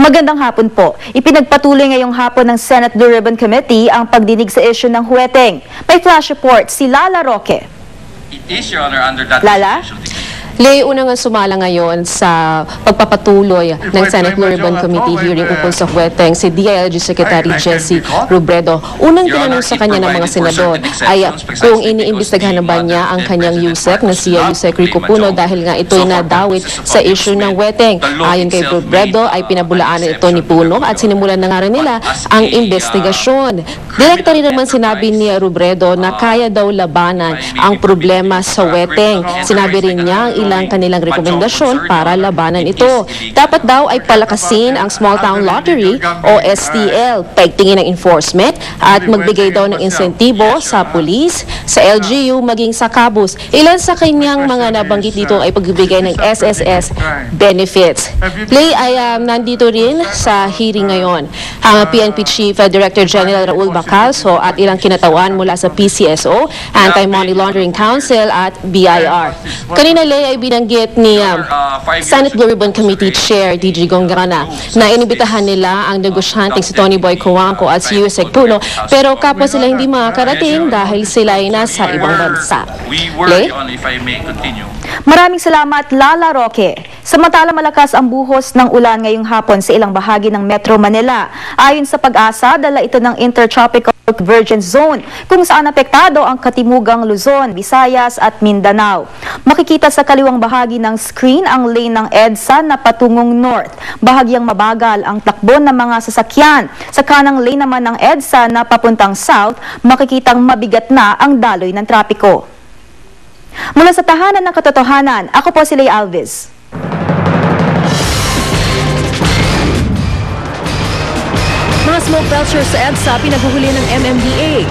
Magandang hapon po. Ipinagpatuloy ngayong hapon ng Senate Blue Ribbon Committee ang pagdinig sa issue ng huweteng. May flash report si Lala Roque. It is, Your Honor, under that Lala? Lay, unang sumala ngayon sa pagpapatuloy ng Senate Blue Ribbon Committee hearing ukol sa huweteng si DILG Secretary Jessie Robredo. Unang tinanong sa kanya ng mga senador ay kung iniimbestigahan na ba niya ang kanyang USEC na si USEC Rico Puno dahil nga ito'y nadawit sa issue ng huweteng. Ayon kay Robredo ay pinabulaanan ito ni Puno at sinimulan na nga rin nila ang investigasyon. Direkta rin naman sinabi ni Robredo na kaya daw labanan ang problema sa huweteng. Sinabi rin niya ang ilang kanilang rekomendasyon para labanan ito. Dapat daw ay palakasin ang Small Town Lottery o STL, pagtingin ng enforcement at magbigay daw ng insentibo sa pulis, sa LGU, maging sa KABUS. Ilan sa kanyang mga nabanggit dito ay pagbibigay ng SSS benefits. Play ay nandito rin sa hearing ngayon ang PNP Chief Director General Raul Bacalso at ilang kinatawan mula sa PCSO, Anti-Money Laundering Council at BIR. Kanina Lay ay binanggit ni Senate Blue Ribbon Committee Chair DG Gongana na inibitahan nila ang negosyanteng si Tony Boy Cuangco at si USEC Puno pero kapwa sila hindi makakarating dahil sila ay nasa ibang bansa. Lay? Maraming salamat, Lala Roque. Samantala malakas ang buhos ng ulan ngayong hapon sa ilang bahagi ng Metro Manila. Ayon sa Pag-asa, dala ito ng Intertropical Convergence Zone kung saan apektado ang Katimugang Luzon, Visayas at Mindanao. Makikita sa kaliwang bahagi ng screen ang lane ng EDSA na patungong north. Bahagyang mabagal ang takbo ng mga sasakyan. Sa kanang lane naman ng EDSA na papuntang south, makikitang mabigat na ang daloy ng trapiko. Mula sa tahanan ng katotohanan, ako po si Lay Alves. Mga smoke belchers sa EDSA pinaguhuli ng MMDA.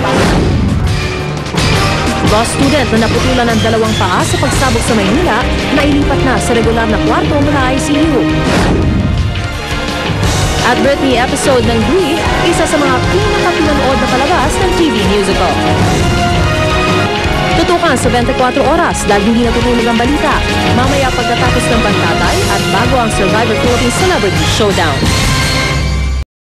Law student na naputulan ng dalawang paa sa pagsabog sa Maynila na ilipat na sa regular na kwarto mula ICU. At Britney episode ng Glee, isa sa mga pinakapinonood na palabas ng TV musical. Tutukan sa 24 oras dahil hindi natutulog ang balita. Mamaya pagkatapos ng pantatay at bago ang Survivor Philippines Celebrity Showdown.